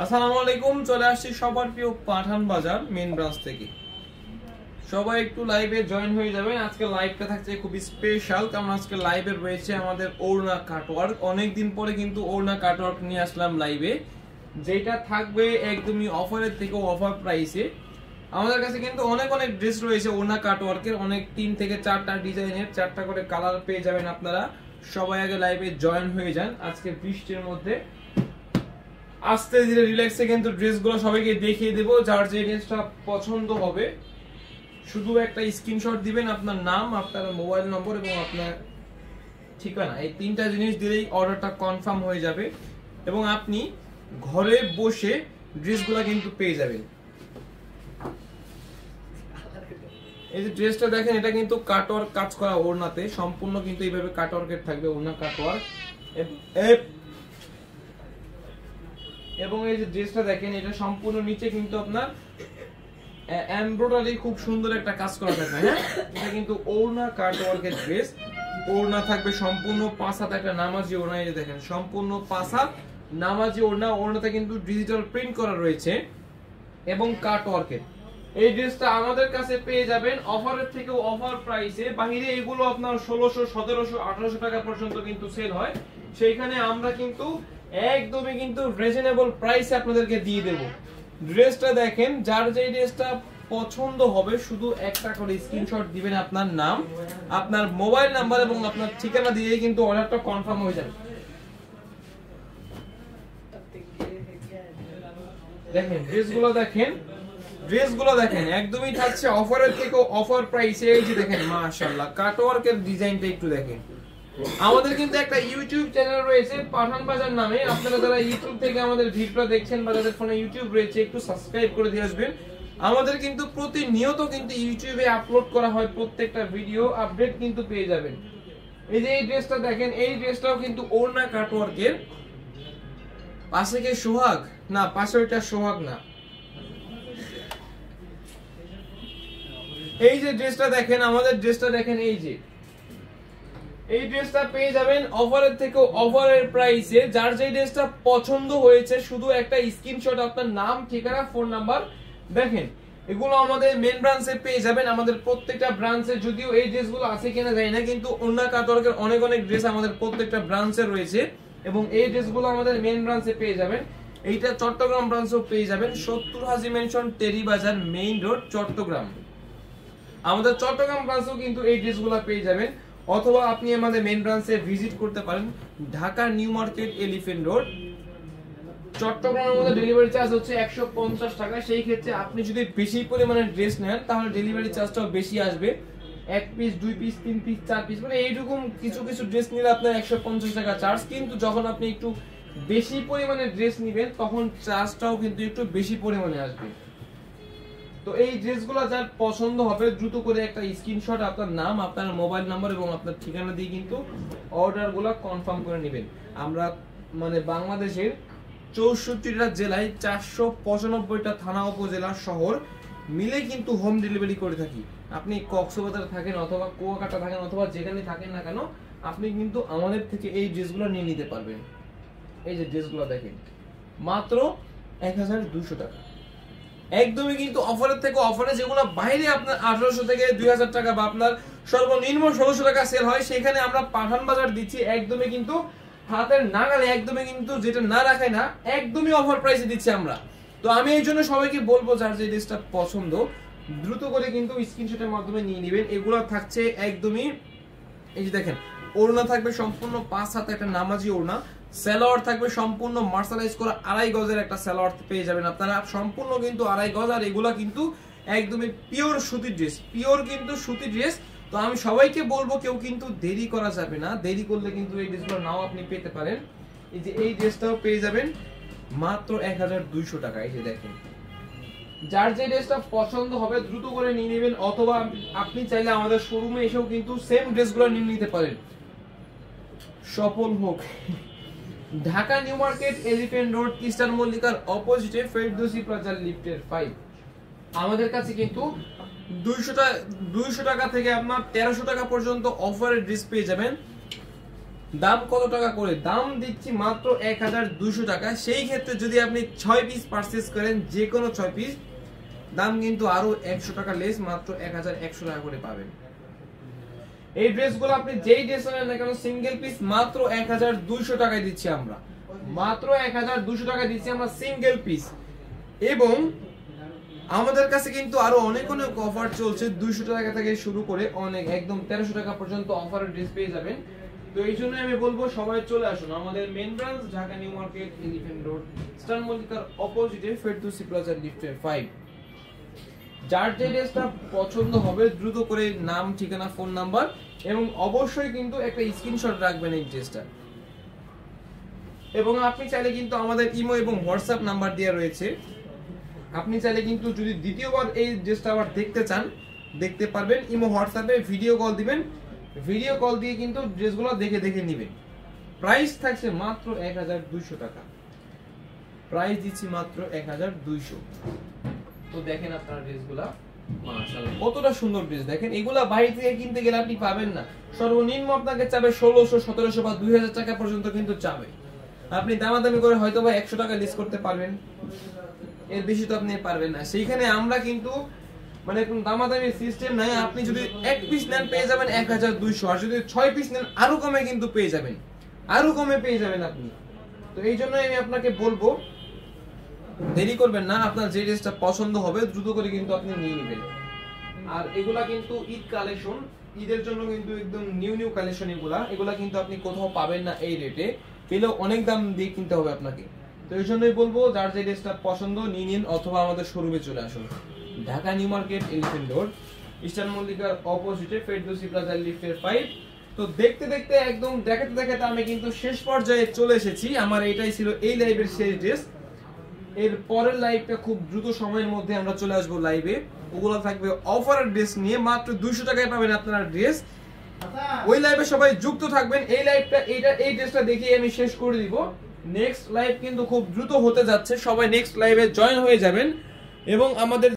আসসালামু আলাইকুম, চলে আসছি সবার প্রিয় পাঠান বাজার মেন ব্রাঞ্চ থেকে। সবাই একটু লাইভে জয়েন হয়ে যাবেন। আজকে লাইভটা থাকছে খুব স্পেশাল, কারণ আজকে লাইভে রয়েছে আমাদের ওড়না কাটওয়ার্ক। অনেকদিন পরে কিন্তু ওড়না কাটওয়ার্ক নিয়ে আসলাম লাইভে, যেটা থাকবে একদমই অফারের থেকে অফার প্রাইসে। আমাদের কাছে কিন্তু অনেক অনেক ড্রেস রয়েছে ওড়না কাটওয়ার্কের, অনেক 3 থেকে 4টা ডিজাইনের 4টা করে কালার পেয়ে যাবেন আপনারা। সবাই আগে লাইভে জয়েন হয়ে যান। আজকে বৃষ্টির মধ্যে আস্তে ধীরে রিল্যাক্সে কিন্তু ড্রেসগুলো সবাইকে দেখিয়ে দেবো। যার যে ড্রেসটা পছন্দ হবে শুধু একটা স্ক্রিনশট দিবেন, আপনার নাম, আপনার মোবাইল নম্বর এবং আপনার ঠিকানা। এই 3টা জিনিস দিলেই অর্ডারটা কনফার্ম হয়ে যাবে এবং আপনি ঘরে বসে ড্রেসগুলো কিন্তু পেয়ে যাবেন। এই যে ড্রেসটা দেখেন, এটা কিন্তু কাটওয়ার্ক কাজ করা ওড়নাতে, সম্পূর্ণ কিন্তু এইভাবে কাটওয়ার্কের থাকবে ওড়না কাটওয়ার্ক। এবং এই যে ড্রেসটা দেখেন, এটা সম্পূর্ণ নিচে কিন্তু আপনার এমব্রয়ডারি খুব সুন্দর একটা কাজ করা থাকবে। হ্যাঁ, এটা কিন্তু ওড়না কাটওয়ার্কের ড্রেস। ওড়না থাকবে সম্পূর্ণ 5 হাত একটা নামাজি ওড়না। এই যে দেখেন সম্পূর্ণ 5 হাত নামাজি ওড়না। ওড়নাতে কিন্তু ডিজিটাল প্রিন্ট করা রয়েছে এবং কাটওয়ার্কের। এই ড্রেসটা আমাদের কাছে পেয়ে যাবেন অফারের থেকেও অফার প্রাইসে। বাহিরে এগুলো আপনার 1600, 1700, 1800 টাকা পর্যন্ত কিন্তু সেল হয়, সেইখানে আমরা কিন্তু একদমই কিন্তু রিজনেবল প্রাইসে আপনাদেরকে দিয়ে দেব। ড্রেসটা দেখেন, যার যে ড্রেসটা পছন্দ হবে শুধু একটা করে স্ক্রিনশট দিবেন, আপনার নাম, আপনার মোবাইল নাম্বার এবং আপনার ঠিকানা দিয়েই কিন্তু অর্ডারটা কনফার্ম হয়ে যাবে। দেখেন ড্রেসগুলো দেখেন একদমই থাকছে অফারের থেকে অফার প্রাইসে। এই যে দেখেন মাশাআল্লাহ কাটওয়ার্কের ডিজাইনটা একটু দেখেন। আমাদের কিন্তু একটা ইউটিউব চ্যানেল রয়েছে পাঠান বাজার নামে। আপনারা যারা ইউটিউব থেকে আমাদের ভিডিওটা দেখছেন বা যাদের ফোনে ইউটিউব রয়েছে, একটু সাবস্ক্রাইব করে দিয়ে আসবেন। আমাদের কিন্তু প্রতিনিয়ত কিন্তু ইউটিউবে আপলোড করা হয়, প্রত্যেকটা ভিডিও আপডেট কিন্তু পেয়ে যাবেন। এই যে এই ড্রেসটা দেখেন, এই ড্রেসটাও কিন্তু ওড়না কাটওয়ার্কের। পাশে কি সোহাগ? না, পাশে ওইটা সোহাগ না। এই যে ড্রেসটা দেখেন, আমাদের ড্রেসটা দেখেন, এই ড্রেসটা পেয়ে যাবেন অফারের থেকে অফারের প্রাইসে। যার যে ড্রেসটা পছন্দ হয়েছে শুধু একটা স্ক্রিনশট, আপনার নাম, ঠিকানা, ফোন নাম্বার। দেখেন এগুলো আমাদের মেন ব্রাঞ্চে পেয়ে যাবেন। আমাদের প্রত্যেকটা ব্রাঞ্চে, যদিও এই ড্রেসগুলো আছে কিনা জানি না, কিন্তু ওড়না কাটওয়ার্কের অনেক অনেক ড্রেস আমাদের প্রত্যেকটা ব্রাঞ্চে রয়েছে এবং এই ড্রেসগুলো আমাদের মেন ব্রাঞ্চে পেয়ে যাবেন। এইটা চট্টগ্রাম ব্রাঞ্চেও পেয়ে যাবেন, 70 হাজি মেনশন, টেরি বাজার, মেইন রোড, চট্টগ্রাম। আমাদের চট্টগ্রাম ব্রাঞ্চেও কিন্তু এই ড্রেসগুলো পেয়ে যাবেন, অথবা আপনি আমাদের মেইন ব্রাঞ্চে ভিজিট করতে পারেন, Dhaka New Market, Elephant road, চট্টগ্রামের মধ্যে ডেলিভারি চার্জ হচ্ছে 150 টাকা। সেই ক্ষেত্রে আপনি যদি বেশি পরিমাণে ড্রেস নেন তাহলে ডেলিভারি চার্জটাও বেশি আসবে। 1 পিস, 2 পিস, 3 পিস, 4 পিস, মানে এইরকম কিছু কিছু ড্রেস নিলে আপনার 150 টাকা চার্জ। কিন্তু যখন আপনি একটু বেশি পরিমাণে ড্রেস নেবেন তখন চার্জটাও কিন্তু একটু বেশি পরিমাণে আসবে। তো এই ড্রেসগুলো যার পছন্দ হবে দ্রুত করে একটা স্ক্রিনশট, আপনার নাম, আপনার মোবাইল নাম্বার এবং আপনার ঠিকানা দিয়ে কিন্তু অর্ডারগুলো কনফার্ম করে নেবেন। আমরা মানে বাংলাদেশের 64টা জেলায় 495টা থানা, উপজেলা, শহর মিলে কিন্তু হোম ডেলিভারি করে থাকি। আপনি কক্সবাজারে থাকেন অথবা কুয়াকাটা থাকেন অথবা যেখানে থাকেন না কেন, আপনি কিন্তু আমাদের থেকে এই ড্রেসগুলো নিয়ে নিতে পারবেন। এই যে ড্রেসগুলো দেখেন মাত্র 1200 টাকা, একদমই কিন্তু অফারের থেকে অফারে। যেগুলো বাইরে আপনার 1800 থেকে 2000 টাকা বা আপনার সর্বনিম্ন 1600 টাকা সেল হয়, সেখানে আমরা পাঠান বাজার দিচ্ছি একদমই কিন্তু হাতের নাগালে, একদমই কিন্তু যেটা না রাখায় না, একদমই অফার প্রাইসে দিচ্ছি আমরা। তো আমি এই জন্য সবাইকে বলবো যার যে ড্রেসটা পছন্দ দ্রুত করে কিন্তু স্ক্রিনশটের মাধ্যমে নিয়ে নেবেন। এগুলো থাকছে একদমই, এই যে দেখেন ওড়না থাকবে সম্পূর্ণ 5 হাত একটা নামাজি ওড়না, সালোয়ার থাকবে সম্পূর্ণ মার্শালাইজ করা 2.5 গজের একটা সালোয়ার পেয়ে যাবেন আপনারা, সম্পূর্ণ কিন্তু 2.5 গজ। আর এগুলা কিন্তু একদমই পিওর সুতির ড্রেস, পিওর কিন্তু সুতির ড্রেস। তো আমি সবাইকে বলবো কেউ কিন্তু দেরি করা যাবে না, দেরি করলে কিন্তু এই ড্রেসগুলো নাও আপনি পেতে পারেন। এই যে এই ড্রেসটাও পেয়ে যাবেন মাত্র 1200 টাকা। এই যে দেখেন, যার যে ড্রেসটা পছন্দ হবে দ্রুত করে নিয়ে নেবেন, অথবা আপনি চাইলে আমাদের শোরুমে এসেও কিন্তু সেম ড্রেসগুলো নিয়ে নিতে পারেন। সফল হোক। Dhaka New Market, Elephant Road, Eastern মল্লিকার অপোজিটে, ফেরদৌসি প্লাজার লিফটের 5। আমাদের কাছে কিন্তু 200 টাকা থেকে আপনার 1300 টাকা পর্যন্ত অফারের ড্রেস পেয়ে যাবেন। দাম কত টাকা করে? দাম দিচ্ছি মাত্র 1200 টাকা। সেই ক্ষেত্রে যদি আপনি 6 পিস পারচেজ করেন, যে কোনো 6 পিস, দাম কিন্তু আরো 100 টাকা লেস, মাত্র 1100 টাকা করে পাবেন। এই ড্রেসগুলো আপনি যেই ড্রেস নেন না কেন সিঙ্গেল পিস মাত্র 1200 টাকায় দিচ্ছি আমরা, মাত্র 1200 টাকায় দিচ্ছি আমরা সিঙ্গেল পিস। এবং আমাদের কাছে কিন্তু আরো অনেক অনেক অফার চলছে, 200 টাকা থেকে শুরু করে অনেক একদম 1300 টাকা পর্যন্ত অফারের ড্রেস পেয়ে যাবেন। তো এই জন্য আমি বলবো সবাই চলে আসুন আমাদের main branch Dhaka New Market, Elephant Road, Star মল্লিকার অপোজিটে ফেরদৌসী প্লাজা লিফটের 5। যার যে ড্রেসটা পছন্দ হবে দ্রুত করে নাম, ঠিকানা, ফোন নাম্বার এবং অবশ্যই কিন্তু একটা স্ক্রিনশট রাখবেন এই ড্রেসটা। এবং আপনি চাইলে কিন্তু আমাদের ইমো এবং হোয়াটসঅ্যাপ নাম্বার দেওয়া রয়েছে, আপনি চাইলে কিন্তু যদি দ্বিতীয়বার এই ড্রেসটা আবার দেখতে চান দেখতে পারবেন। ইমো হোয়াটসঅ্যাপে ভিডিও কল দিবেন, ভিডিও কল দিয়ে কিন্তু ড্রেসগুলো দেখে দেখে নেবেন। প্রাইস থাকছে মাত্র 1200 টাকা, প্রাইস দিচ্ছি মাত্র 1200। তো দেখেন আপনারা ড্রেসগুলা মাশাআল্লাহ কতটা সুন্দর ড্রেস। দেখেন এগুলা বাইরে থেকে কিনতে গেলে আপনি পাবেন না, সর্বনিম্ন আপনাকে চাবে 1600, 1700 বা 2000 টাকা পর্যন্ত কিন্তু চাবে। আপনি দামাদামি করে হয়তো বা 100 টাকা লেস করতে পারবেন, এর বেশি তো আপনি পারবেন না। সেইখানে আমরা কিন্তু মানে কোন দামাদামি সিস্টেম নাই। আপনি যদি 1 পিস নেন পেয়ে যাবেন 1200, আর যদি 6 পিস নেন আরো কমে কিন্তু পেয়ে যাবেন, আরো কমে পেয়ে যাবেন আপনি। তো এই জন্য আমি আপনাকে বলবো দেরি করবেন না, আপনার যে ড্রেসটা পছন্দ হবে দ্রুত করে কিন্তু আপনি নিয়ে নেবেন। আর এগুলা কিন্তু ঈদ কালেকশন, ঈদের জন্য কিন্তু একদম নিউ কালেকশন। এগুলা কিন্তু আপনি কোথাও পাবেন না এই রেটে, পেলেও অনেক দাম দিয়ে কিনতে হবে আপনাকে। তো এই জন্যই বলবো যার যে ড্রেসটা পছন্দ নিয়ে নিন, অথবা আমাদের শোরুমে চলে আসুন Dhaka New Market, Elephant Road, Eastern মল্লিকার অপোজিটে ফেরদৌসী প্লাজা লিফটের 5। তো দেখতে দেখতে একদম দেখাতে দেখাতে আমি কিন্তু শেষ পর্যায়ে চলে এসেছি। আমার এটাই ছিল এই লাইভের শেষ ড্রেস। এর পরের লাইভটা খুব দ্রুত সময়ের মধ্যে আমরা চলে আসবো লাইভে, ওগুলো থাকবে অফারের ড্রেস নিয়ে, মাত্র 200 টাকায় পাবেন আপনারা ড্রেস। ওই লাইভে সবাই যুক্ত থাকবেন। এই লাইভটা এই ড্রেসটা দেখিয়ে আমি শেষ করে দিব। নেক্সট লাইভ কিন্তু খুব দ্রুত হতে যাচ্ছে, সবাই নেক্সট লাইভে জয়েন হয়ে যাবেন। এবং আমাদের